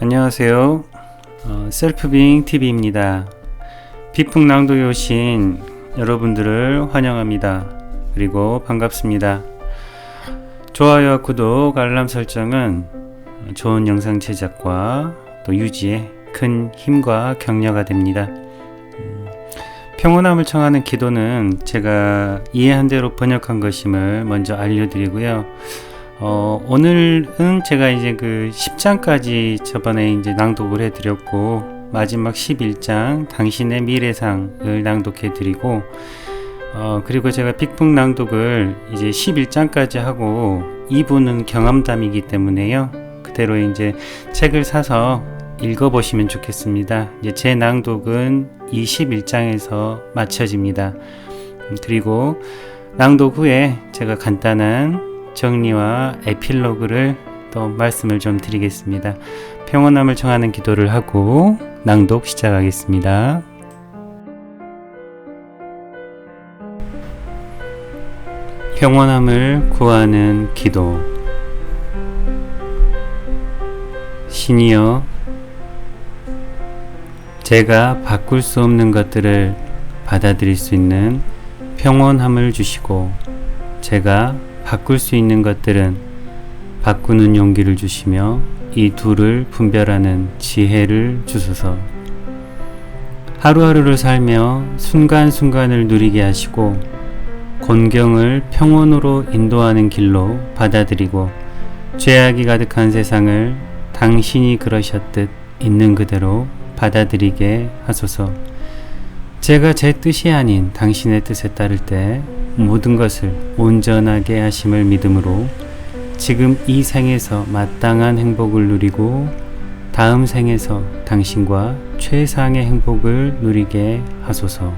안녕하세요. 셀프빙 TV입니다. 비풍낭독에 오신 여러분들을 환영합니다. 그리고 반갑습니다. 좋아요와 구독, 알람 설정은 좋은 영상 제작과 또 유지에 큰 힘과 격려가 됩니다. 평온함을 청하는 기도는 제가 이해한 대로 번역한 것임을 먼저 알려드리고요. 오늘은 제가 이제 그 10장까지 저번에 이제 낭독을 해드렸고, 마지막 11장 당신의 미래상을 낭독해드리고, 그리고 제가 빅북 낭독을 이제 11장까지 하고 2부는 경험담이기 때문에요. 그대로 이제 책을 사서 읽어보시면 좋겠습니다. 이제 제 낭독은 이 11장에서 마쳐집니다. 그리고 낭독 후에 제가 간단한 정리와 에필로그를 또 말씀을 좀 드리겠습니다. 평온함을 청하는 기도를 하고 낭독 시작하겠습니다. 평온함을 구하는 기도. 신이여, 제가 바꿀 수 없는 것들을 받아들일 수 있는 평온함을 주시고, 제가 바꿀 수 있는 것들은 바꾸는 용기를 주시며 이 둘을 분별하는 지혜를 주소서. 하루하루를 살며 순간순간을 누리게 하시고 곤경을 평온으로 인도하는 길로 받아들이고 죄악이 가득한 세상을 당신이 그러셨듯 있는 그대로 받아들이게 하소서. 제가 제 뜻이 아닌 당신의 뜻에 따를 때 모든 것을 온전하게 하심을 믿음으로 지금 이 생에서 마땅한 행복을 누리고 다음 생에서 당신과 최상의 행복을 누리게 하소서.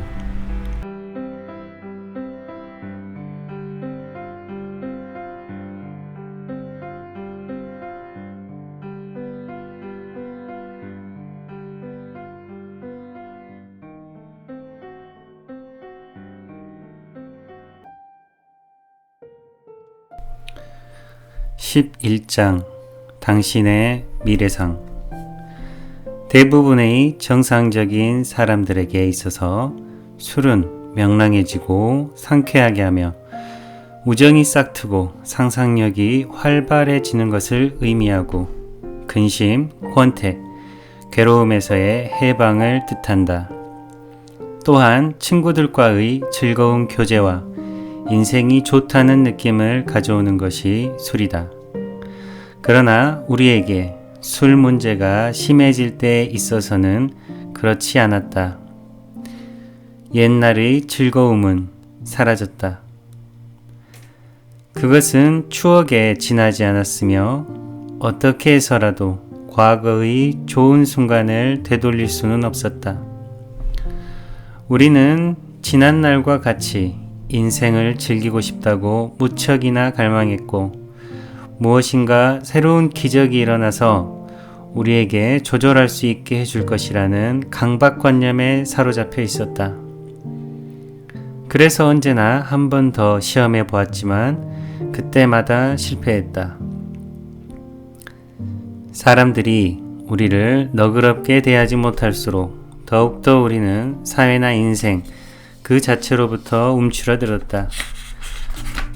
(11장) 당신의 미래상. 대부분의 정상적인 사람들에게 있어서 술은 명랑해지고 상쾌하게 하며 우정이 싹트고 상상력이 활발해지는 것을 의미하고 근심, 권태, 괴로움에서의 해방을 뜻한다. 또한 친구들과의 즐거운 교제와 인생이 좋다는 느낌을 가져오는 것이 술이다. 그러나 우리에게 술 문제가 심해질 때에 있어서는 그렇지 않았다. 옛날의 즐거움은 사라졌다. 그것은 추억에 지나지 않았으며 어떻게 해서라도 과거의 좋은 순간을 되돌릴 수는 없었다. 우리는 지난날과 같이 인생을 즐기고 싶다고 무척이나 갈망했고 무엇인가 새로운 기적이 일어나서 우리에게 조절할 수 있게 해줄 것이라는 강박관념에 사로잡혀 있었다. 그래서 언제나 한 번 더 시험해 보았지만 그때마다 실패했다. 사람들이 우리를 너그럽게 대하지 못할수록 더욱더 우리는 사회나 인생 그 자체로부터 움츠러들었다.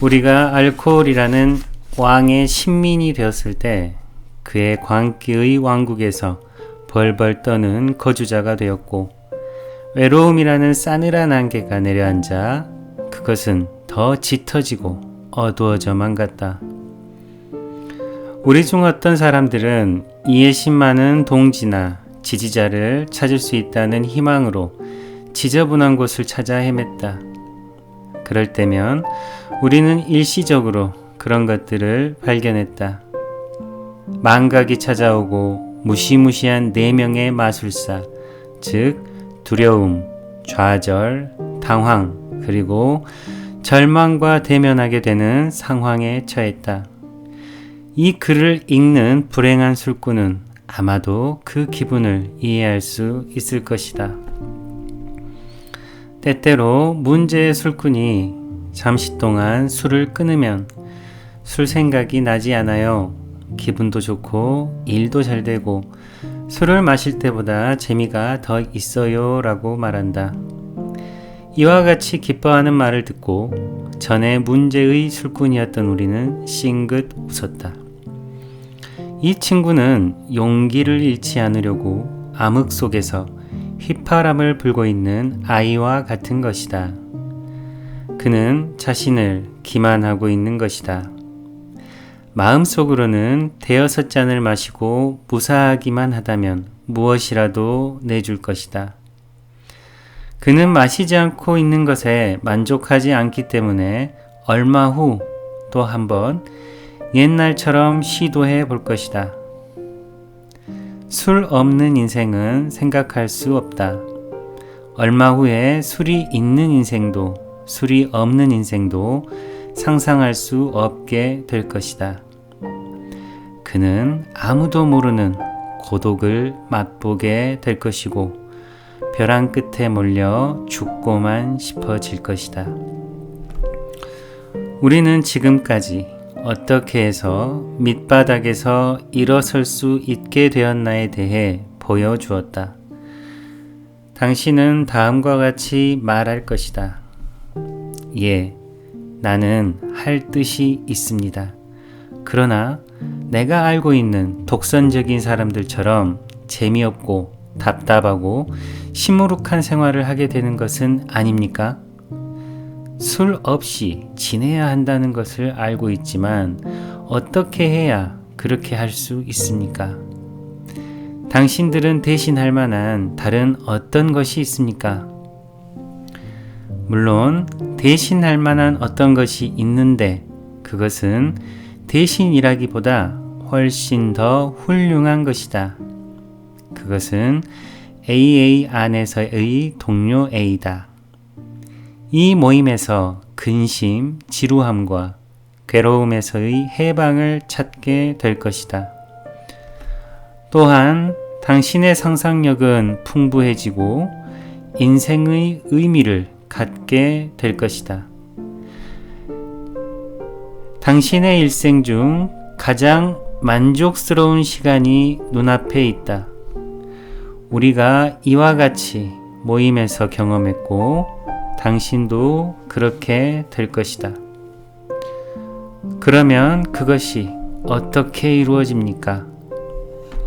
우리가 알코올이라는 왕의 신민이 되었을 때 그의 광기의 왕국에서 벌벌 떠는 거주자가 되었고 외로움이라는 싸늘한 안개가 내려앉아 그것은 더 짙어지고 어두워져만 갔다. 우리 중 어떤 사람들은 이해심 많은 동지나 지지자를 찾을 수 있다는 희망으로 지저분한 곳을 찾아 헤맸다. 그럴 때면 우리는 일시적으로 그런 것들을 발견했다. 망각이 찾아오고 무시무시한 내명의 마술사, 즉 두려움, 좌절, 당황, 그리고 절망과 대면하게 되는 상황에 처했다. 이 글을 읽는 불행한 술꾼은 아마도 그 기분을 이해할 수 있을 것이다. 때때로 문제의 술꾼이 잠시 동안 술을 끊으면 술 생각이 나지 않아요. 기분도 좋고 일도 잘 되고 술을 마실 때보다 재미가 더 있어요 라고 말한다. 이와 같이 기뻐하는 말을 듣고 전에 문제의 술꾼이었던 우리는 싱긋 웃었다. 이 친구는 용기를 잃지 않으려고 암흑 속에서 휘파람을 불고 있는 아이와 같은 것이다. 그는 자신을 기만하고 있는 것이다. 마음속으로는 대여섯 잔을 마시고 무사하기만 하다면 무엇이라도 내줄 것이다. 그는 마시지 않고 있는 것에 만족하지 않기 때문에 얼마 후 또 한번 옛날처럼 시도해 볼 것이다. 술 없는 인생은 생각할 수 없다. 얼마 후에 술이 있는 인생도 술이 없는 인생도 상상할 수 없게 될 것이다. 그는 아무도 모르는 고독을 맛보게 될 것이고 벼랑 끝에 몰려 죽고만 싶어질 것이다. 우리는 지금까지 어떻게 해서 밑바닥에서 일어설 수 있게 되었나에 대해 보여주었다. 당신은 다음과 같이 말할 것이다. 예, 나는 할 뜻이 있습니다. 그러나 내가 알고 있는 독선적인 사람들처럼 재미없고 답답하고 시무룩한 생활을 하게 되는 것은 아닙니까? 술 없이 지내야 한다는 것을 알고 있지만 어떻게 해야 그렇게 할 수 있습니까? 당신들은 대신할 만한 다른 어떤 것이 있습니까? 물론 대신할 만한 어떤 것이 있는데 그것은 대신이라기보다 훨씬 더 훌륭한 것이다. 그것은 AA 안에서의 동료 A다. 이 모임에서 근심, 지루함과 괴로움에서의 해방을 찾게 될 것이다. 또한 당신의 상상력은 풍부해지고 인생의 의미를 갖게 될 것이다. 당신의 일생 중 가장 만족스러운 시간이 눈앞에 있다. 우리가 이와 같이 모임에서 경험했고 당신도 그렇게 될 것이다. 그러면 그것이 어떻게 이루어집니까?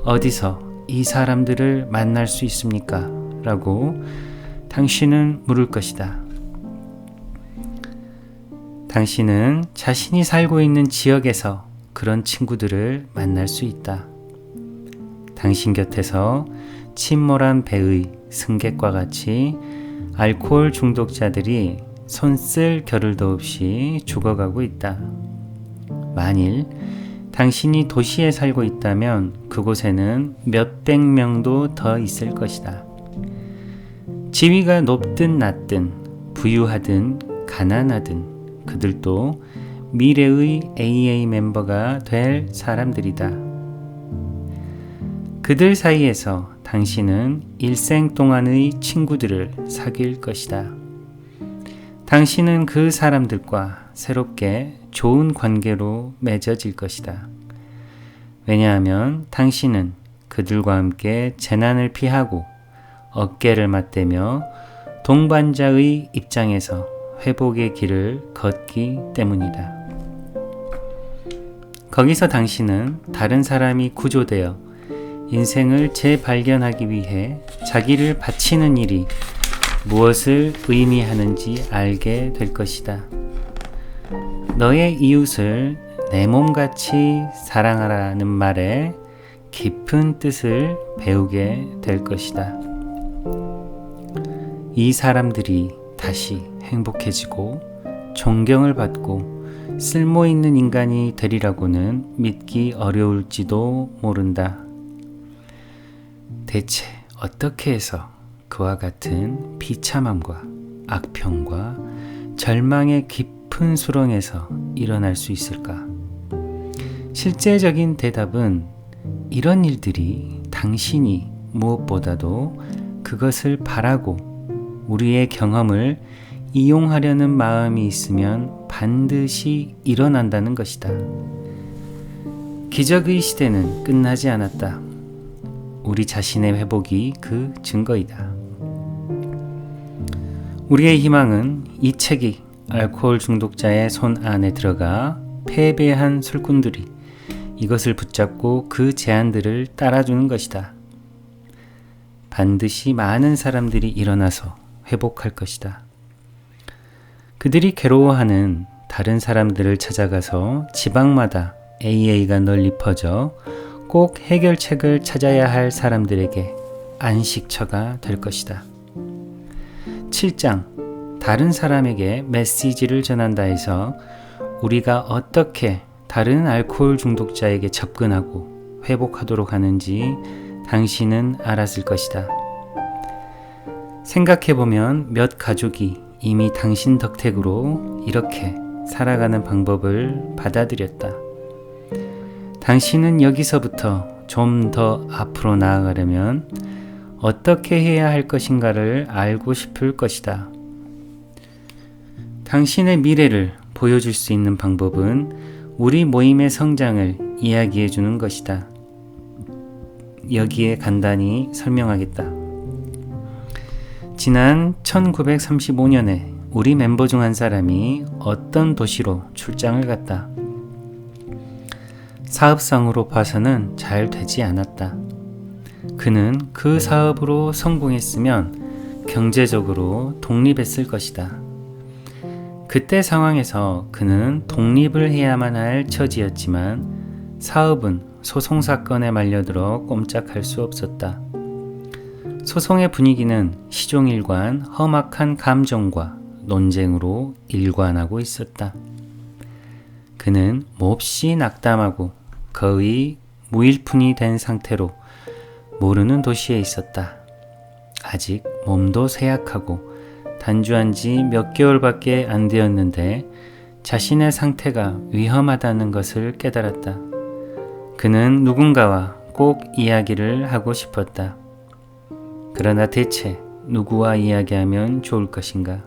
어디서 이 사람들을 만날 수 있습니까? 라고 당신은 물을 것이다. 당신은 자신이 살고 있는 지역에서 그런 친구들을 만날 수 있다. 당신 곁에서 침몰한 배의 승객과 같이 알코올 중독자들이 손쓸 겨를도 없이 죽어가고 있다. 만일 당신이 도시에 살고 있다면 그곳에는 몇백 명도 더 있을 것이다. 지위가 높든 낮든 부유하든 가난하든 그들도 미래의 AA 멤버가 될 사람들이다. 그들 사이에서 당신은 일생 동안의 친구들을 사귈 것이다. 당신은 그 사람들과 새롭게 좋은 관계로 맺어질 것이다. 왜냐하면 당신은 그들과 함께 재난을 피하고 어깨를 맞대며 동반자의 입장에서 회복의 길을 걷기 때문이다. 거기서 당신은 다른 사람이 구조되어 인생을 재발견하기 위해 자기를 바치는 일이 무엇을 의미하는지 알게 될 것이다. 너의 이웃을 내 몸같이 사랑하라는 말에 깊은 뜻을 배우게 될 것이다. 이 사람들이 다시 행복해지고 존경을 받고 쓸모있는 인간이 되리라고는 믿기 어려울지도 모른다. 대체 어떻게 해서 그와 같은 비참함과 악평과 절망의 깊은 수렁에서 일어날 수 있을까? 실제적인 대답은 이런 일들이 당신이 무엇보다도 그것을 바라고 우리의 경험을 이용하려는 마음이 있으면 반드시 일어난다는 것이다. 기적의 시대는 끝나지 않았다. 우리 자신의 회복이 그 증거이다. 우리의 희망은 이 책이 알코올 중독자의 손 안에 들어가 패배한 술꾼들이 이것을 붙잡고 그 제안들을 따라주는 것이다. 반드시 많은 사람들이 일어나서 회복할 것이다. 그들이 괴로워하는 다른 사람들을 찾아가서 지방마다 AA가 널리 퍼져 꼭 해결책을 찾아야 할 사람들에게 안식처가 될 것이다. 7장 다른 사람에게 메시지를 전한다에서 우리가 어떻게 다른 알코올 중독자에게 접근하고 회복하도록 하는지 당신은 알았을 것이다. 생각해보면 몇 가족이 이미 당신 덕택으로 이렇게 살아가는 방법을 받아들였다. 당신은 여기서부터 좀 더 앞으로 나아가려면 어떻게 해야 할 것인가를 알고 싶을 것이다. 당신의 미래를 보여줄 수 있는 방법은 우리 모임의 성장을 이야기해 주는 것이다. 여기에 간단히 설명하겠다. 지난 1935년에 우리 멤버 중 한 사람이 어떤 도시로 출장을 갔다. 사업상으로 봐서는 잘 되지 않았다. 그는 그 사업으로 성공했으면 경제적으로 독립했을 것이다. 그때 상황에서 그는 독립을 해야만 할 처지였지만 사업은 소송사건에 말려들어 꼼짝할 수 없었다. 소송의 분위기는 시종일관 험악한 감정과 논쟁으로 일관하고 있었다. 그는 몹시 낙담하고 거의 무일푼이 된 상태로 모르는 도시에 있었다. 아직 몸도 쇠약하고 단주한 지 몇 개월밖에 안 되었는데 자신의 상태가 위험하다는 것을 깨달았다. 그는 누군가와 꼭 이야기를 하고 싶었다. 그러나 대체 누구와 이야기하면 좋을 것인가?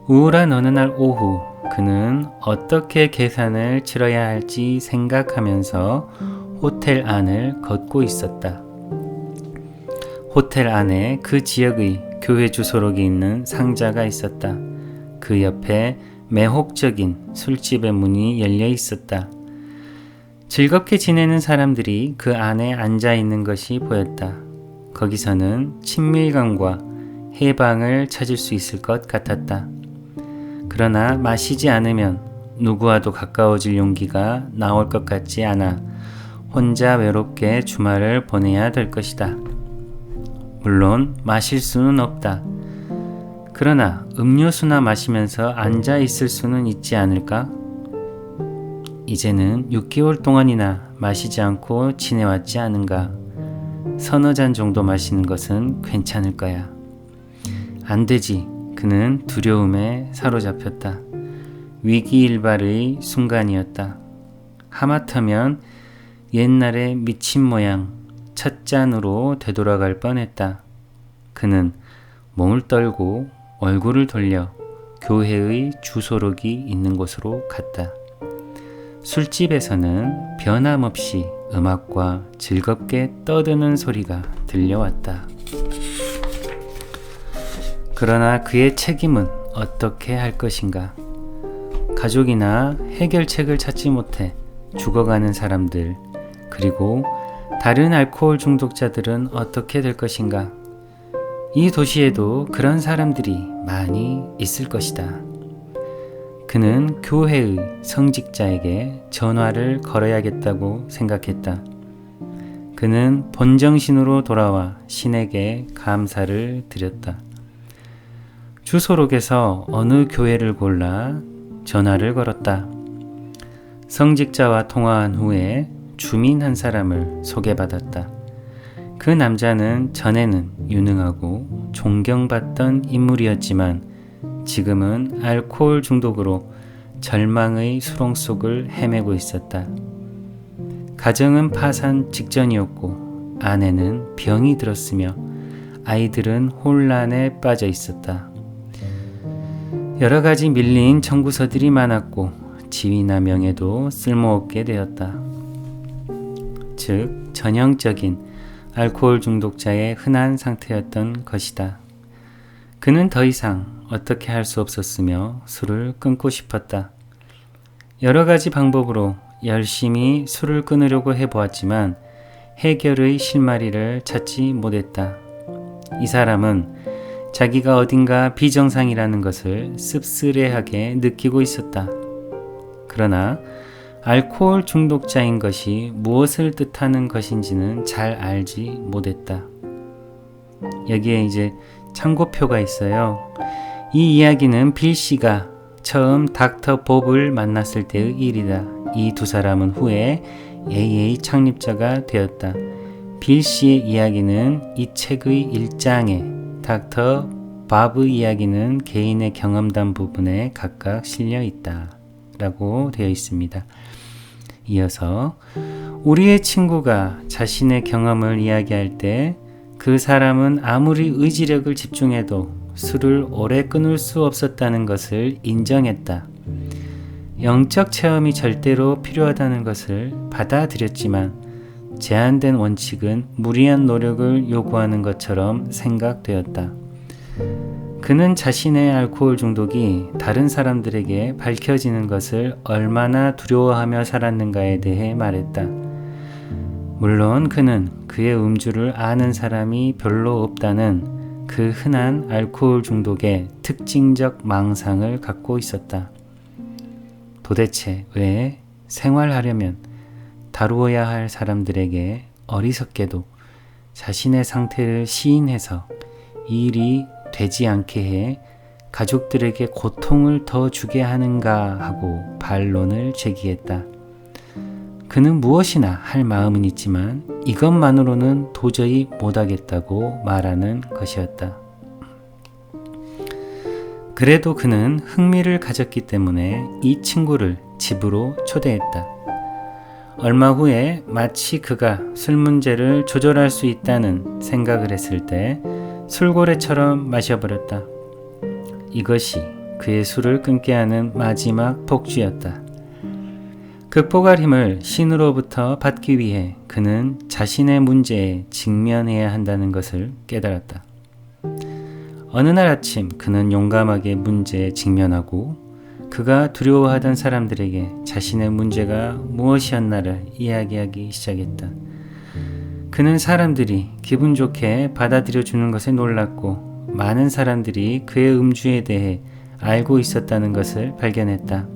우울한 어느 날 오후 그는 어떻게 계산을 치러야 할지 생각하면서 호텔 안을 걷고 있었다. 호텔 안에 그 지역의 교회 주소록이 있는 상자가 있었다. 그 옆에 매혹적인 술집의 문이 열려 있었다. 즐겁게 지내는 사람들이 그 안에 앉아 있는 것이 보였다. 거기서는 친밀감과 해방을 찾을 수 있을 것 같았다. 그러나 마시지 않으면 누구와도 가까워질 용기가 나올 것 같지 않아 혼자 외롭게 주말을 보내야 될 것이다. 물론 마실 수는 없다. 그러나 음료수나 마시면서 앉아 있을 수는 있지 않을까? 이제는 6개월 동안이나 마시지 않고 지내왔지 않은가? 서너 잔 정도 마시는 것은 괜찮을 거야. 안 되지. 그는 두려움에 사로잡혔다. 위기일발의 순간이었다. 하마터면 옛날의 미친 모양 첫 잔으로 되돌아갈 뻔했다. 그는 몸을 떨고 얼굴을 돌려 교회의 주소록이 있는 곳으로 갔다. 술집에서는 변함없이 음악과 즐겁게 떠드는 소리가 들려왔다. 그러나 그의 책임은 어떻게 할 것인가? 가족이나 해결책을 찾지 못해 죽어가는 사람들, 그리고 다른 알코올 중독자들은 어떻게 될 것인가? 이 도시에도 그런 사람들이 많이 있을 것이다. 그는 교회의 성직자에게 전화를 걸어야겠다고 생각했다. 그는 본정신으로 돌아와 신에게 감사를 드렸다. 주소록에서 어느 교회를 골라 전화를 걸었다. 성직자와 통화한 후에 주민 한 사람을 소개받았다. 그 남자는 전에는 유능하고 존경받던 인물이었지만 지금은 알코올 중독으로 절망의 수렁 속을 헤매고 있었다. 가정은 파산 직전이었고 아내는 병이 들었으며 아이들은 혼란에 빠져 있었다. 여러 가지 밀린 청구서들이 많았고 지위나 명예도 쓸모없게 되었다. 즉 전형적인 알코올 중독자의 흔한 상태였던 것이다. 그는 더 이상 어떻게 할 수 없었으며 술을 끊고 싶었다. 여러 가지 방법으로 열심히 술을 끊으려고 해보았지만 해결의 실마리를 찾지 못했다. 이 사람은 자기가 어딘가 비정상이라는 것을 씁쓸해하게 느끼고 있었다. 그러나 알코올 중독자인 것이 무엇을 뜻하는 것인지는 잘 알지 못했다. 여기에 이제 참고표가 있어요. 이 이야기는 빌 씨가 처음 닥터 법을 만났을 때의 일이다. 이 두 사람은 후에 AA 창립자가 되었다. 빌 씨의 이야기는 이 책의 1장에, 닥터 밥의 이야기는 개인의 경험담 부분에 각각 실려 있다 라고 되어 있습니다. 이어서 우리의 친구가 자신의 경험을 이야기할 때 그 사람은 아무리 의지력을 집중해도 술을 오래 끊을 수 없었다는 것을 인정했다. 영적 체험이 절대로 필요하다는 것을 받아들였지만 제한된 원칙은 무리한 노력을 요구하는 것처럼 생각되었다. 그는 자신의 알코올 중독이 다른 사람들에게 밝혀지는 것을 얼마나 두려워하며 살았는가에 대해 말했다. 물론 그는 그의 음주를 아는 사람이 별로 없다는 그 흔한 알코올 중독의 특징적 망상을 갖고 있었다. 도대체 왜 생활하려면 다루어야 할 사람들에게 어리석게도 자신의 상태를 시인해서 이 일이 되지 않게 해 가족들에게 고통을 더 주게 하는가 하고 반론을 제기했다. 그는 무엇이나 할 마음은 있지만 이것만으로는 도저히 못하겠다고 말하는 것이었다. 그래도 그는 흥미를 가졌기 때문에 이 친구를 집으로 초대했다. 얼마 후에 마치 그가 술 문제를 조절할 수 있다는 생각을 했을 때 술고래처럼 마셔버렸다. 이것이 그의 술을 끊게 하는 마지막 독주였다. 극복할 힘을 신으로부터 받기 위해 그는 자신의 문제에 직면해야 한다는 것을 깨달았다. 어느 날 아침 그는 용감하게 문제에 직면하고 그가 두려워하던 사람들에게 자신의 문제가 무엇이었나를 이야기하기 시작했다. 그는 사람들이 기분 좋게 받아들여 주는 것에 놀랐고 많은 사람들이 그의 음주에 대해 알고 있었다는 것을 발견했다.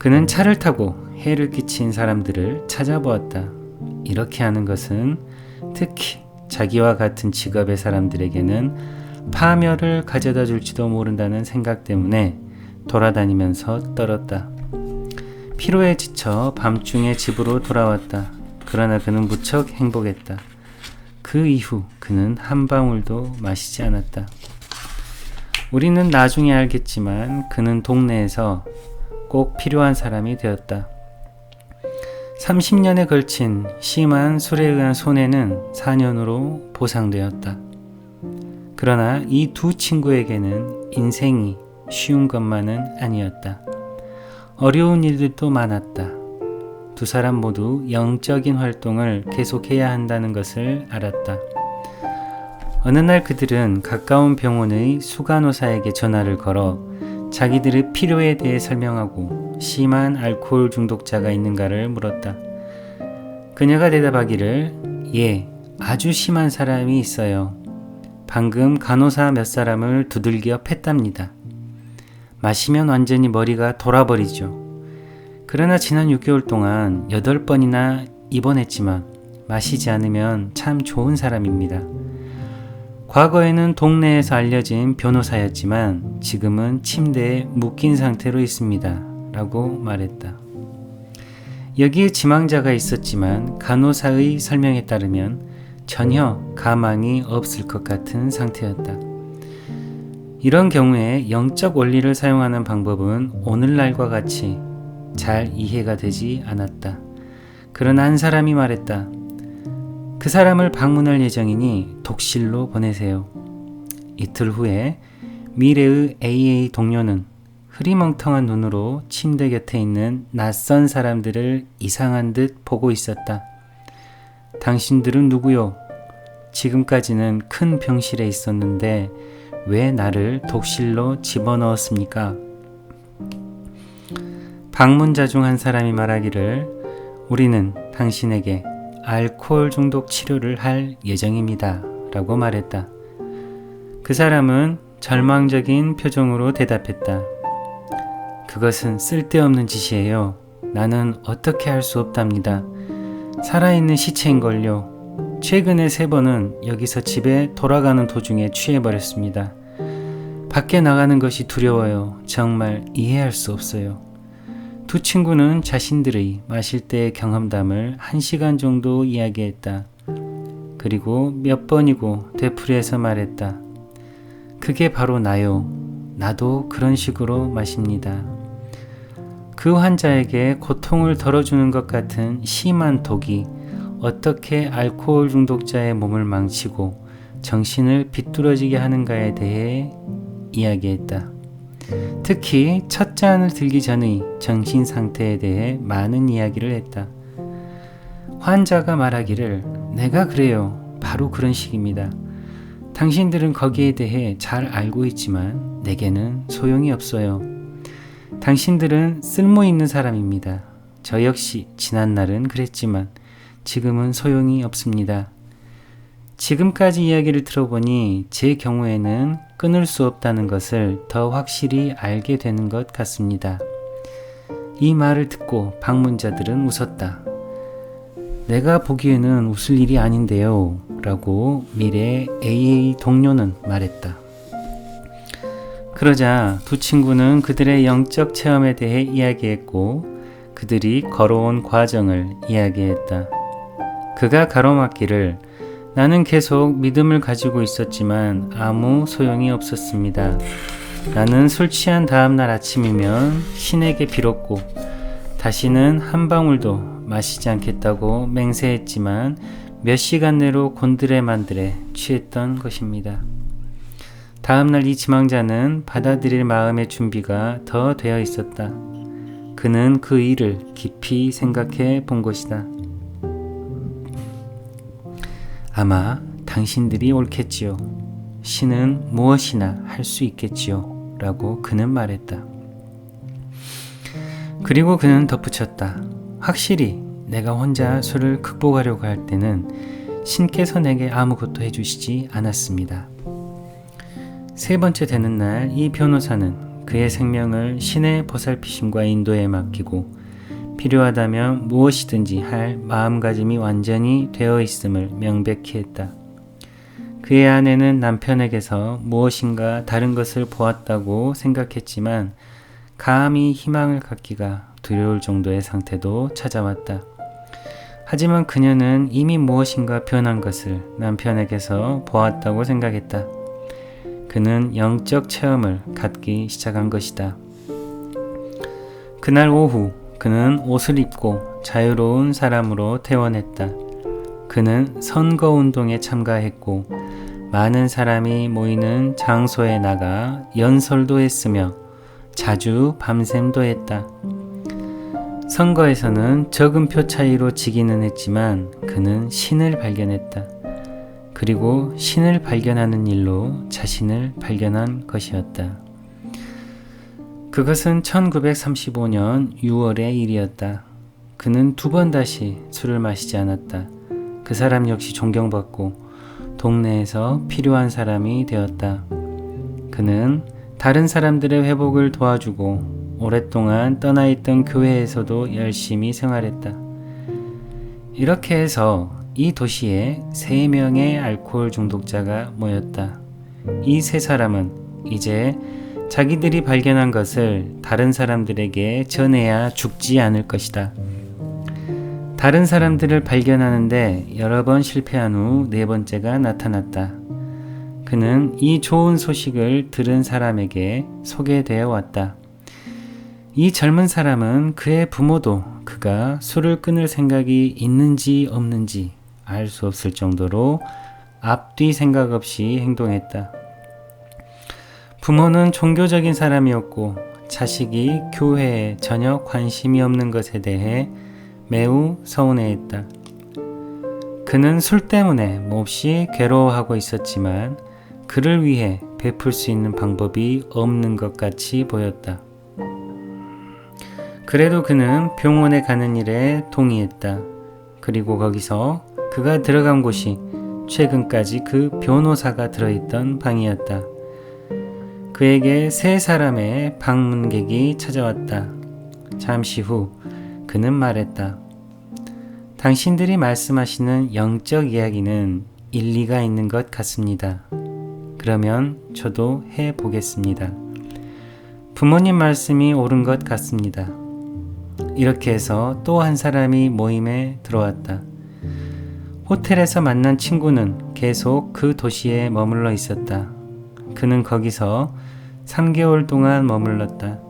그는 차를 타고 해를 끼친 사람들을 찾아보았다. 이렇게 하는 것은 특히 자기와 같은 직업의 사람들에게는 파멸을 가져다 줄지도 모른다는 생각 때문에 돌아다니면서 떨었다. 피로에 지쳐 밤중에 집으로 돌아왔다. 그러나 그는 무척 행복했다. 그 이후 그는 한 방울도 마시지 않았다. 우리는 나중에 알겠지만 그는 동네에서 꼭 필요한 사람이 되었다. 30년에 걸친 심한 술에 의한 손해는 4년으로 보상되었다. 그러나 이 두 친구에게는 인생이 쉬운 것만은 아니었다. 어려운 일들도 많았다. 두 사람 모두 영적인 활동을 계속해야 한다는 것을 알았다. 어느 날 그들은 가까운 병원의 수간호사에게 전화를 걸어 자기들의 필요에 대해 설명하고 심한 알코올 중독자가 있는가를 물었다. 그녀가 대답하기를 예, 아주 심한 사람이 있어요. 방금 간호사 몇 사람을 두들겨 팼답니다. 마시면 완전히 머리가 돌아버리죠. 그러나 지난 6개월 동안 8번이나 입원했지만 마시지 않으면 참 좋은 사람입니다. 과거에는 동네에서 알려진 변호사였지만 지금은 침대에 묶인 상태로 있습니다. 라고 말했다. 여기에 지망자가 있었지만 간호사의 설명에 따르면 전혀 가망이 없을 것 같은 상태였다. 이런 경우에 영적 원리를 사용하는 방법은 오늘날과 같이 잘 이해가 되지 않았다. 그러나 한 사람이 말했다. 그 사람을 방문할 예정이니 독실로 보내세요. 이틀 후에 미래의 AA 동료는 흐리멍텅한 눈으로 침대 곁에 있는 낯선 사람들을 이상한 듯 보고 있었다. 당신들은 누구요? 지금까지는 큰 병실에 있었는데 왜 나를 독실로 집어넣었습니까? 방문자 중 한 사람이 말하기를 우리는 당신에게 알코올 중독 치료를 할 예정입니다. 라고 말했다. 그 사람은 절망적인 표정으로 대답했다. 그것은 쓸데없는 짓이에요. 나는 어떻게 할 수 없답니다. 살아있는 시체인걸요. 최근에 3번은 여기서 집에 돌아가는 도중에 취해버렸습니다. 밖에 나가는 것이 두려워요. 정말 이해할 수 없어요. 두 친구는 자신들의 마실 때의 경험담을 1시간 정도 이야기했다. 그리고 몇 번이고 되풀이해서 말했다. 그게 바로 나요. 나도 그런 식으로 마십니다. 그 환자에게 고통을 덜어주는 것 같은 심한 독이 어떻게 알코올 중독자의 몸을 망치고 정신을 비뚤어지게 하는가에 대해 이야기했다. 특히 첫 잔을 들기 전의 정신 상태에 대해 많은 이야기를 했다. 환자가 말하기를 내가 그래요. 바로 그런 식입니다. 당신들은 거기에 대해 잘 알고 있지만 내게는 소용이 없어요. 당신들은 쓸모있는 사람입니다. 저 역시 지난날은 그랬지만 지금은 소용이 없습니다. 지금까지 이야기를 들어보니 제 경우에는 끊을 수 없다는 것을 더 확실히 알게 되는 것 같습니다. 이 말을 듣고 방문자들은 웃었다. 내가 보기에는 웃을 일이 아닌데요. 라고 미래 AA 동료는 말했다. 그러자 두 친구는 그들의 영적 체험에 대해 이야기했고 그들이 걸어온 과정을 이야기했다. 그가 가로막기를 나는 계속 믿음을 가지고 있었지만 아무 소용이 없었습니다. 나는 술 취한 다음날 아침이면 신에게 빌었고 다시는 한 방울도 마시지 않겠다고 맹세했지만 몇 시간 내로 곤드레만드레 취했던 것입니다. 다음날 이 지망자는 받아들일 마음의 준비가 더 되어 있었다. 그는 그 일을 깊이 생각해 본 것이다. 아마 당신들이 옳겠지요. 신은 무엇이나 할 수 있겠지요. 라고 그는 말했다. 그리고 그는 덧붙였다. 확실히 내가 혼자 술을 극복하려고 할 때는 신께서 내게 아무것도 해주시지 않았습니다. 3번째 되는 날 이 변호사는 그의 생명을 신의 보살피심과 인도에 맡기고 필요하다면 무엇이든지 할 마음가짐이 완전히 되어 있음을 명백히 했다. 그의 아내는 남편에게서 무엇인가 다른 것을 보았다고 생각했지만 감히 희망을 갖기가 두려울 정도의 상태도 찾아왔다. 하지만 그녀는 이미 무엇인가 변한 것을 남편에게서 보았다고 생각했다. 그는 영적 체험을 갖기 시작한 것이다. 그날 오후 그는 옷을 입고 자유로운 사람으로 퇴원했다. 그는 선거운동에 참가했고 많은 사람이 모이는 장소에 나가 연설도 했으며 자주 밤샘도 했다. 선거에서는 적은 표 차이로 지기는 했지만 그는 신을 발견했다. 그리고 신을 발견하는 일로 자신을 발견한 것이었다. 그것은 1935년 6월의 일이었다. 그는 2번 다시 술을 마시지 않았다. 그 사람 역시 존경받고 동네에서 필요한 사람이 되었다. 그는 다른 사람들의 회복을 도와주고 오랫동안 떠나있던 교회에서도 열심히 생활했다. 이렇게 해서 이 도시에 3명의 알코올 중독자가 모였다. 이 3사람은 이제 자기들이 발견한 것을 다른 사람들에게 전해야 죽지 않을 것이다. 다른 사람들을 발견하는데 여러 번 실패한 후 4번째가 나타났다. 그는 이 좋은 소식을 들은 사람에게 소개되어 왔다. 이 젊은 사람은 그의 부모도 그가 술을 끊을 생각이 있는지 없는지 알 수 없을 정도로 앞뒤 생각 없이 행동했다. 부모는 종교적인 사람이었고 자식이 교회에 전혀 관심이 없는 것에 대해 매우 서운해했다. 그는 술 때문에 몹시 괴로워하고 있었지만 그를 위해 베풀 수 있는 방법이 없는 것 같이 보였다. 그래도 그는 병원에 가는 일에 동의했다. 그리고 거기서 그가 들어간 곳이 최근까지 그 변호사가 들어있던 방이었다. 그에게 세 사람의 방문객이 찾아왔다. 잠시 후 그는 말했다. 당신들이 말씀하시는 영적 이야기는 일리가 있는 것 같습니다. 그러면 저도 해보겠습니다. 부모님 말씀이 옳은 것 같습니다. 이렇게 해서 또 한 사람이 모임에 들어왔다. 호텔에서 만난 친구는 계속 그 도시에 머물러 있었다. 그는 거기서 3개월 동안 머물렀다.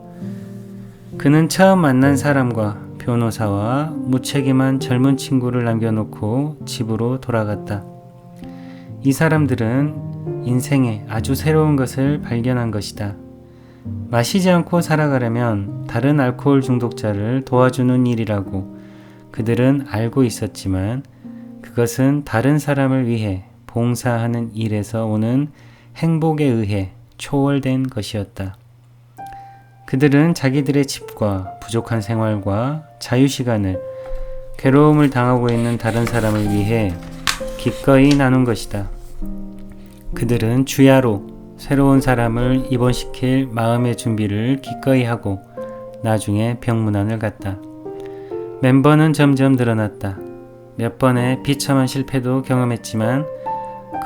그는 처음 만난 사람과 변호사와 무책임한 젊은 친구를 남겨놓고 집으로 돌아갔다. 이 사람들은 인생에 아주 새로운 것을 발견한 것이다. 마시지 않고 살아가려면 다른 알코올 중독자를 도와주는 일이라고 그들은 알고 있었지만 그것은 다른 사람을 위해 봉사하는 일에서 오는 행복에 의해 초월된 것이었다. 그들은 자기들의 집과 부족한 생활과 자유시간을 괴로움을 당하고 있는 다른 사람을 위해 기꺼이 나눈 것이다. 그들은 주야로 새로운 사람을 입원시킬 마음의 준비를 기꺼이 하고 나중에 병문안을 갔다. 멤버는 점점 늘어났다. 몇 번의 비참한 실패도 경험했지만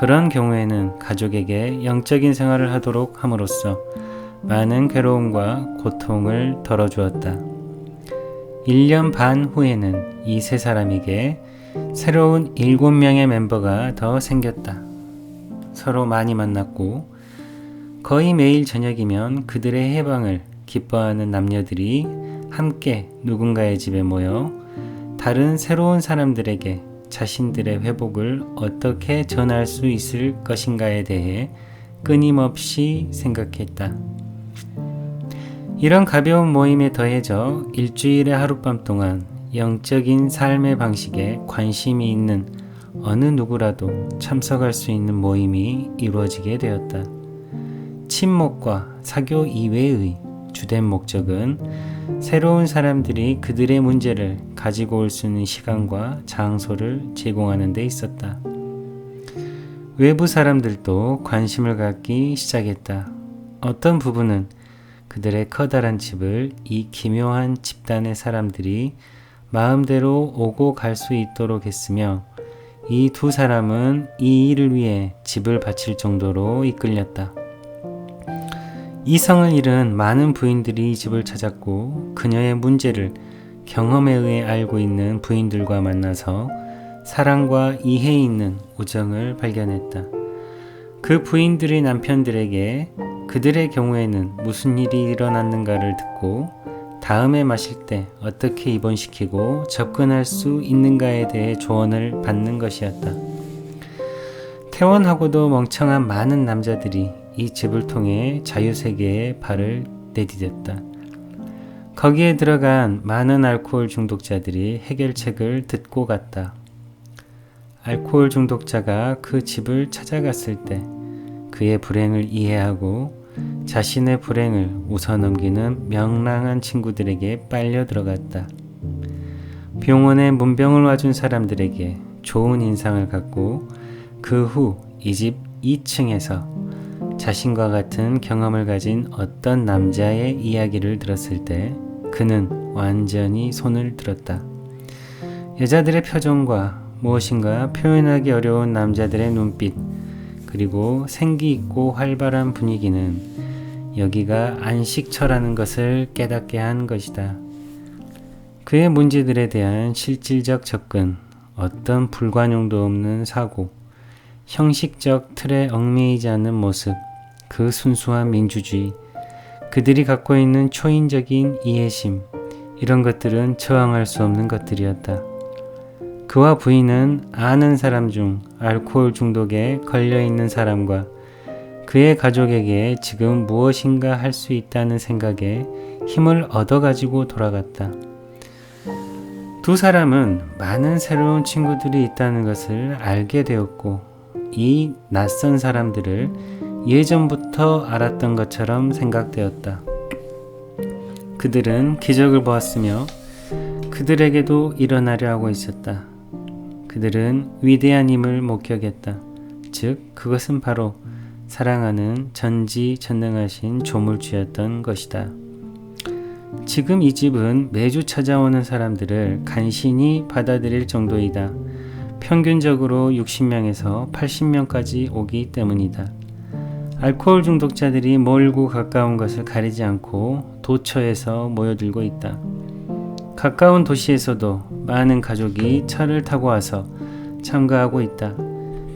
그런 경우에는 가족에게 영적인 생활을 하도록 함으로써 많은 괴로움과 고통을 덜어주었다. 1년 반 후에는 이 세 사람에게 새로운 7명의 멤버가 더 생겼다. 서로 많이 만났고 거의 매일 저녁이면 그들의 해방을 기뻐하는 남녀들이 함께 누군가의 집에 모여 다른 새로운 사람들에게 자신들의 회복을 어떻게 전할 수 있을 것인가에 대해 끊임없이 생각했다. 이런 가벼운 모임에 더해져 일주일의 하룻밤 동안 영적인 삶의 방식에 관심이 있는 어느 누구라도 참석할 수 있는 모임이 이루어지게 되었다. 친목과 사교 이외의 주된 목적은 새로운 사람들이 그들의 문제를 가지고 올 수 있는 시간과 장소를 제공하는 데 있었다. 외부 사람들도 관심을 갖기 시작했다. 어떤 부부는 그들의 커다란 집을 이 기묘한 집단의 사람들이 마음대로 오고 갈 수 있도록 했으며 이 두 사람은 이 일을 위해 집을 바칠 정도로 이끌렸다. 이성을 잃은 많은 부인들이 이 집을 찾았고 그녀의 문제를 경험에 의해 알고 있는 부인들과 만나서 사랑과 이해 있는 우정을 발견했다. 그 부인들의 남편들에게 그들의 경우에는 무슨 일이 일어났는가를 듣고 다음에 마실 때 어떻게 입원시키고 접근할 수 있는가에 대해 조언을 받는 것이었다. 태원하고도 멍청한 많은 남자들이 이 집을 통해 자유세계에 발을 내디뎠다. 거기에 들어간 많은 알코올 중독자들이 해결책을 듣고 갔다. 알코올 중독자가 그 집을 찾아갔을 때 그의 불행을 이해하고 자신의 불행을 웃어넘기는 명랑한 친구들에게 빨려 들어갔다. 병원에 문병을 와준 사람들에게 좋은 인상을 갖고 그 후 이 집 2층에서 자신과 같은 경험을 가진 어떤 남자의 이야기를 들었을 때 그는 완전히 손을 들었다. 여자들의 표정과 무엇인가 표현하기 어려운 남자들의 눈빛, 그리고 생기 있고 활발한 분위기는 여기가 안식처라는 것을 깨닫게 한 것이다. 그의 문제들에 대한 실질적 접근, 어떤 불관용도 없는 사고, 형식적 틀에 얽매이지 않는 모습, 그 순수한 민주주의, 그들이 갖고 있는 초인적인 이해심, 이런 것들은 저항할 수 없는 것들이었다. 그와 부인은 아는 사람 중 알코올 중독에 걸려있는 사람과 그의 가족에게 지금 무엇인가 할 수 있다는 생각에 힘을 얻어가지고 돌아갔다. 두 사람은 많은 새로운 친구들이 있다는 것을 알게 되었고, 이 낯선 사람들을 예전부터 알았던 것처럼 생각되었다. 그들은 기적을 보았으며 그들에게도 일어나려 하고 있었다. 그들은 위대한 힘을 목격했다. 즉, 그것은 바로 사랑하는 전지전능하신 조물주였던 것이다. 지금 이 집은 매주 찾아오는 사람들을 간신히 받아들일 정도이다. 평균적으로 60명에서 80명까지 오기 때문이다. 알코올 중독자들이 멀고 가까운 것을 가리지 않고 도처에서 모여들고 있다. 가까운 도시에서도 많은 가족이 차를 타고 와서 참가하고 있다.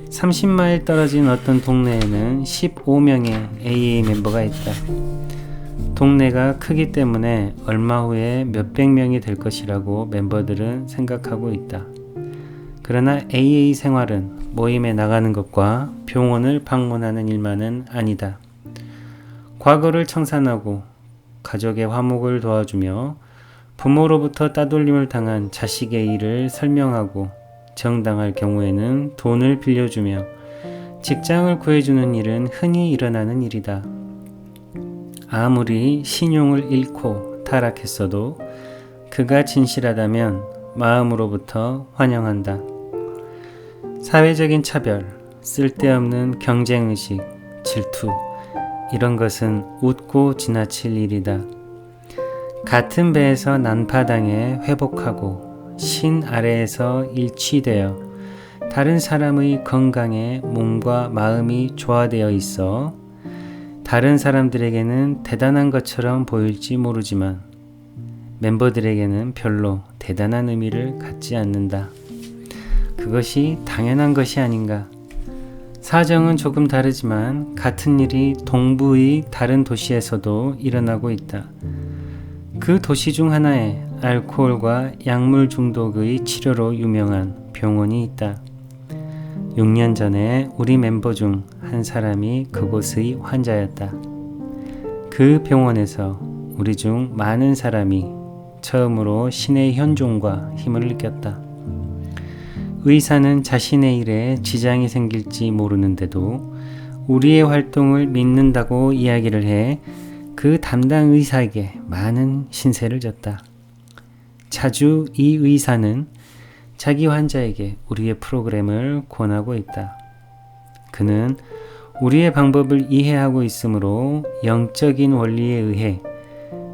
30마일 떨어진 어떤 동네에는 15명의 AA 멤버가 있다. 동네가 크기 때문에 얼마 후에 몇백 명이 될 것이라고 멤버들은 생각하고 있다. 그러나 AA 생활은 모임에 나가는 것과 병원을 방문하는 일만은 아니다. 과거를 청산하고 가족의 화목을 도와주며 부모로부터 따돌림을 당한 자식의 일을 설명하고 정당할 경우에는 돈을 빌려주며 직장을 구해주는 일은 흔히 일어나는 일이다. 아무리 신용을 잃고 타락했어도 그가 진실하다면 마음으로부터 환영한다. 사회적인 차별, 쓸데없는 경쟁의식, 질투, 이런 것은 웃고 지나칠 일이다. 같은 배에서 난파당해 회복하고 신 아래에서 일치되어 다른 사람의 건강에 몸과 마음이 조화되어 있어 다른 사람들에게는 대단한 것처럼 보일지 모르지만 멤버들에게는 별로 대단한 의미를 갖지 않는다. 그것이 당연한 것이 아닌가. 사정은 조금 다르지만 같은 일이 동부의 다른 도시에서도 일어나고 있다. 그 도시 중 하나에 알코올과 약물 중독의 치료로 유명한 병원이 있다. 6년 전에 우리 멤버 중 한 사람이 그곳의 환자였다. 그 병원에서 우리 중 많은 사람이 처음으로 신의 현존과 힘을 느꼈다. 의사는 자신의 일에 지장이 생길지 모르는데도 우리의 활동을 믿는다고 이야기를 해 그 담당 의사에게 많은 신세를 졌다. 자주 이 의사는 자기 환자에게 우리의 프로그램을 권하고 있다. 그는 우리의 방법을 이해하고 있으므로 영적인 원리에 의해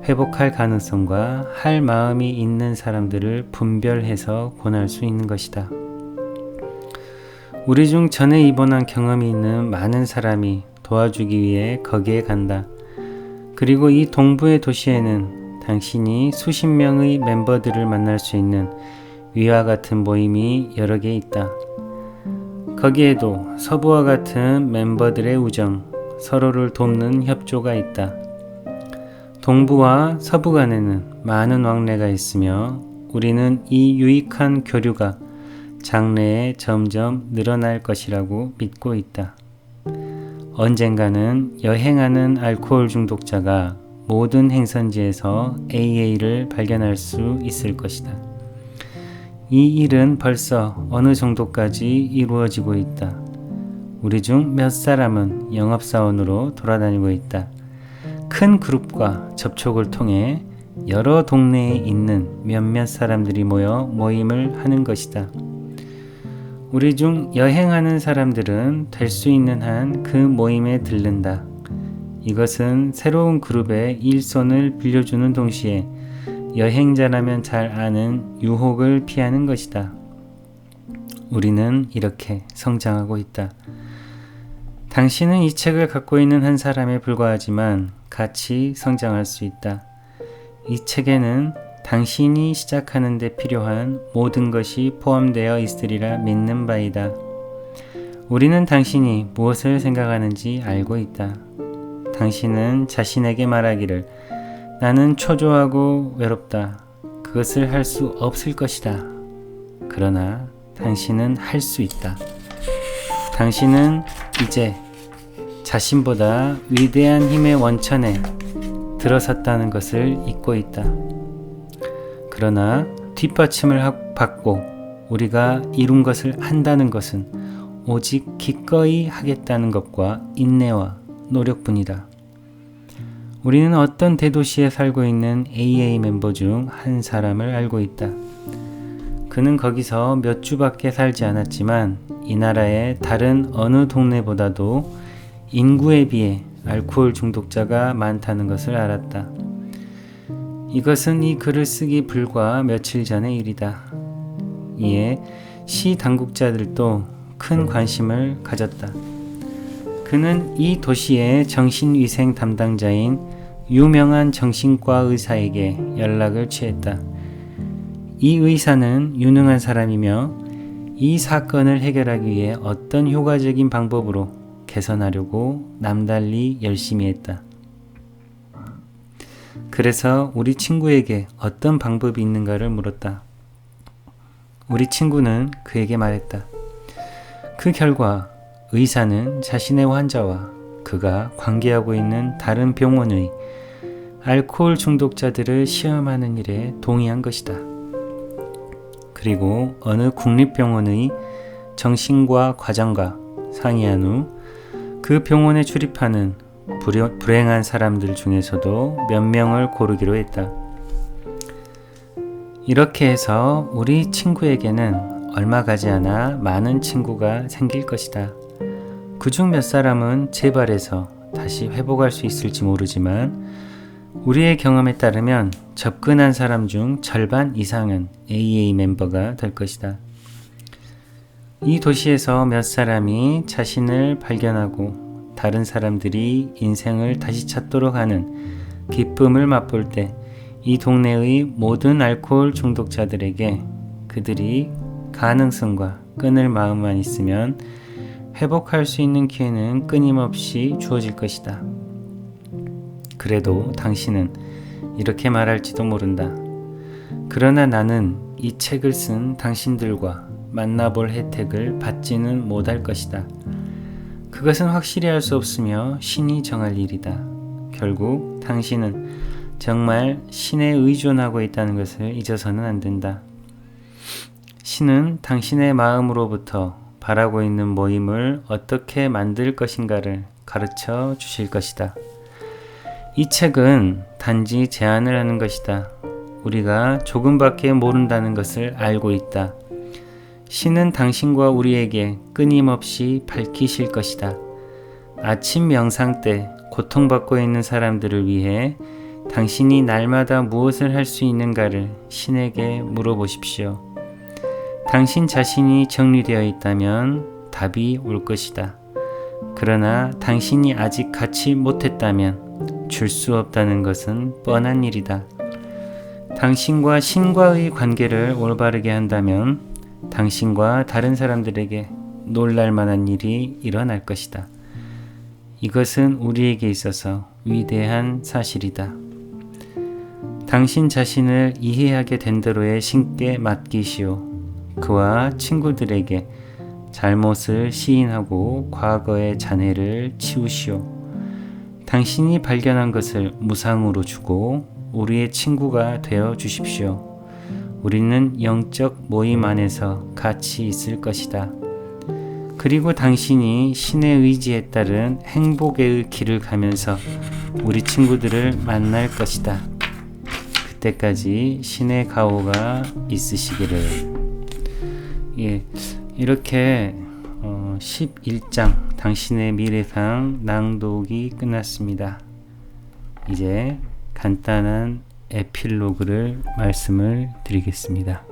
회복할 가능성과 할 마음이 있는 사람들을 분별해서 권할 수 있는 것이다. 우리 중 전에 입원한 경험이 있는 많은 사람이 도와주기 위해 거기에 간다. 그리고 이 동부의 도시에는 당신이 수십 명의 멤버들을 만날 수 있는 위와 같은 모임이 여러 개 있다. 거기에도 서부와 같은 멤버들의 우정, 서로를 돕는 협조가 있다. 동부와 서부 간에는 많은 왕래가 있으며 우리는 이 유익한 교류가 장래에 점점 늘어날 것이라고 믿고 있다. 언젠가는 여행하는 알코올 중독자가 모든 행선지에서 AA를 발견할 수 있을 것이다. 이 일은 벌써 어느 정도까지 이루어지고 있다. 우리 중 몇 사람은 영업사원으로 돌아다니고 있다. 큰 그룹과 접촉을 통해 여러 동네에 있는 몇몇 사람들이 모여 모임을 하는 것이다. 우리 중 여행하는 사람들은 될 수 있는 한 그 모임에 들른다. 이것은 새로운 그룹에 일손을 빌려주는 동시에 여행자라면 잘 아는 유혹을 피하는 것이다. 우리는 이렇게 성장하고 있다. 당신은 이 책을 갖고 있는 한 사람에 불과하지만 같이 성장할 수 있다. 이 책에는 당신이 시작하는 데 필요한 모든 것이 포함되어 있으리라 믿는 바이다. 우리는 당신이 무엇을 생각하는지 알고 있다. 당신은 자신에게 말하기를 나는 초조하고 외롭다. 그것을 할 수 없을 것이다. 그러나 당신은 할 수 있다. 당신은 이제 자신보다 위대한 힘의 원천에 들어섰다는 것을 잊고 있다. 그러나 뒷받침을 받고 우리가 이룬 것을 한다는 것은 오직 기꺼이 하겠다는 것과 인내와 노력뿐이다. 우리는 어떤 대도시에 살고 있는 AA 멤버 중 한 사람을 알고 있다. 그는 거기서 몇 주밖에 살지 않았지만 이 나라의 다른 어느 동네보다도 인구에 비해 알코올 중독자가 많다는 것을 알았다. 이것은 이 글을 쓰기 불과 며칠 전의 일이다. 이에 시 당국자들도 큰 관심을 가졌다. 그는 이 도시의 정신위생 담당자인 유명한 정신과 의사에게 연락을 취했다. 이 의사는 유능한 사람이며 이 사건을 해결하기 위해 어떤 효과적인 방법으로 개선하려고 남달리 열심히 했다. 그래서 우리 친구에게 어떤 방법이 있는가를 물었다. 우리 친구는 그에게 말했다. 그 결과 의사는 자신의 환자와 그가 관계하고 있는 다른 병원의 알코올 중독자들을 시험하는 일에 동의한 것이다. 그리고 어느 국립병원의 정신과 과장과 상의한 후 그 병원에 출입하는 불행한 사람들 중에서도 몇 명을 고르기로 했다. 이렇게 해서 우리 친구에게는 얼마 가지 않아 많은 친구가 생길 것이다. 그중 몇 사람은 재발해서 다시 회복할 수 있을지 모르지만 우리의 경험에 따르면 접근한 사람 중 절반 이상은 AA 멤버가 될 것이다. 이 도시에서 몇 사람이 자신을 발견하고 다른 사람들이 인생을 다시 찾도록 하는 기쁨을 맛볼 때 이 동네의 모든 알코올 중독자들에게 그들이 가능성과 끊을 마음만 있으면 회복할 수 있는 기회는 끊임없이 주어질 것이다. 그래도 당신은 이렇게 말할지도 모른다. 그러나 나는 이 책을 쓴 당신들과 만나볼 혜택을 받지는 못할 것이다. 그것은 확실히 할 수 없으며 신이 정할 일이다. 결국 당신은 정말 신에 의존하고 있다는 것을 잊어서는 안 된다. 신은 당신의 마음으로부터 바라고 있는 모임을 어떻게 만들 것인가를 가르쳐 주실 것이다. 이 책은 단지 제안을 하는 것이다. 우리가 조금밖에 모른다는 것을 알고 있다. 신은 당신과 우리에게 끊임없이 밝히실 것이다. 아침 명상 때 고통받고 있는 사람들을 위해 당신이 날마다 무엇을 할 수 있는가를 신에게 물어보십시오. 당신 자신이 정리되어 있다면 답이 올 것이다. 그러나 당신이 아직 갖지 못했다면 줄 수 없다는 것은 뻔한 일이다. 당신과 신과의 관계를 올바르게 한다면 당신과 다른 사람들에게 놀랄 만한 일이 일어날 것이다. 이것은 우리에게 있어서 위대한 사실이다. 당신 자신을 이해하게 된 대로의 신께 맡기시오. 그와 친구들에게 잘못을 시인하고 과거의 잔해를 치우시오. 당신이 발견한 것을 무상으로 주고 우리의 친구가 되어 주십시오. 우리는 영적 모임 안에서 같이 있을 것이다. 그리고 당신이 신의 의지에 따른 행복의 길을 가면서 우리 친구들을 만날 것이다. 그때까지 신의 가호가 있으시기를. 이렇게 11장 당신의 미래상 낭독이 끝났습니다. 이제 간단한 에필로그를 말씀을 드리겠습니다.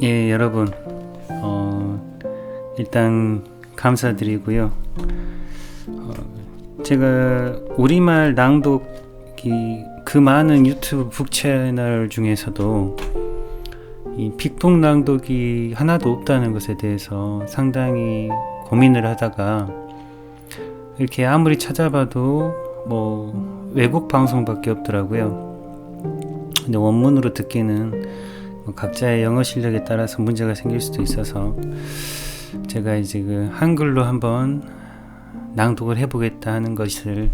여러분 일단 감사드리고요. 제가 우리말 낭독이 그 많은 유튜브 북 채널 중에서도 이 픽북 낭독이 하나도 없다는 것에 대해서 상당히 고민을 하다가 이렇게 아무리 찾아봐도 외국 방송밖에 없더라고요. 근데 원문으로 듣기는 각자의 영어 실력에 따라서 문제가 생길 수도 있어서 제가 이제 한글로 한번 낭독을 해보겠다 하는 것을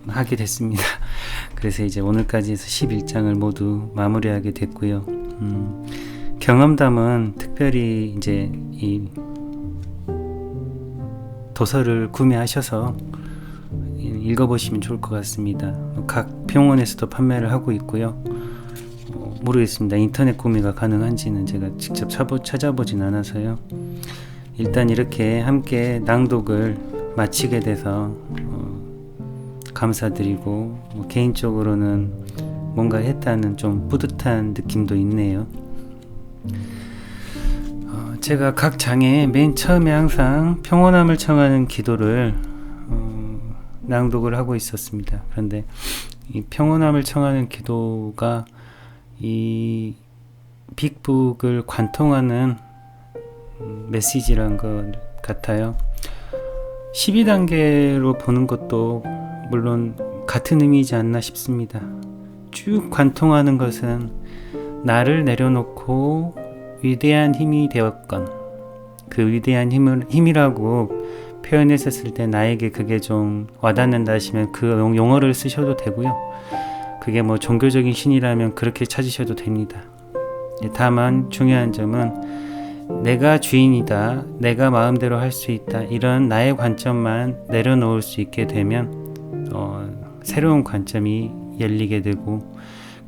하게 됐습니다. 그래서 이제 오늘까지 해서 11장을 모두 마무리하게 됐고요. 경험담은 특별히 이제 이 도서를 구매하셔서 읽어보시면 좋을 것 같습니다. 각 병원에서도 판매를 하고 있고요. 모르겠습니다. 인터넷 구매가 가능한지는 제가 직접 찾아보진 않아서요. 일단 이렇게 함께 낭독을 마치게 돼서 감사드리고, 개인적으로는 뭔가 했다는 좀 뿌듯한 느낌도 있네요. 제가 각 장에 맨 처음에 항상 평온함을 청하는 기도를 낭독을 하고 있었습니다. 그런데 이 평온함을 청하는 기도가 이 빅북을 관통하는 메시지란 것 같아요. 12단계로 보는 것도 물론 같은 의미이지 않나 싶습니다. 쭉 관통하는 것은 나를 내려놓고 위대한 힘이 되었건, 그 위대한 힘이라고 표현했었을 때 나에게 그게 좀 와닿는다 하시면 그 용어를 쓰셔도 되고요. 그게 뭐 종교적인 신이라면 그렇게 찾으셔도 됩니다. 다만 중요한 점은 내가 주인이다, 내가 마음대로 할 수 있다, 이런 나의 관점만 내려놓을 수 있게 되면 새로운 관점이 열리게 되고,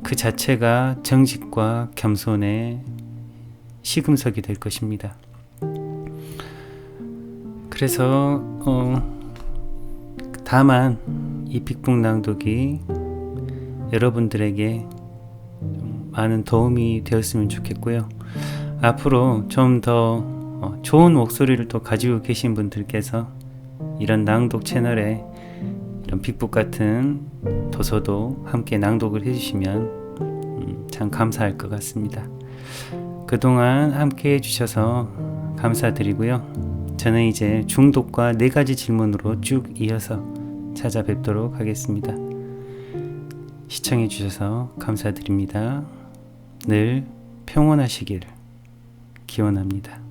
그 자체가 정직과 겸손의 시금석이 될 것입니다. 그래서 다만 이 빅북 낭독이 여러분들에게 많은 도움이 되었으면 좋겠고요. 앞으로 좀 더 좋은 목소리를 또 가지고 계신 분들께서 이런 낭독 채널에 이런 빅북 같은 도서도 함께 낭독을 해주시면 참 감사할 것 같습니다. 그동안 함께 해주셔서 감사드리고요. 저는 이제 중독과 4가지 질문으로 쭉 이어서 찾아뵙도록 하겠습니다. 시청해주셔서 감사드립니다. 늘 평온하시길 기원합니다.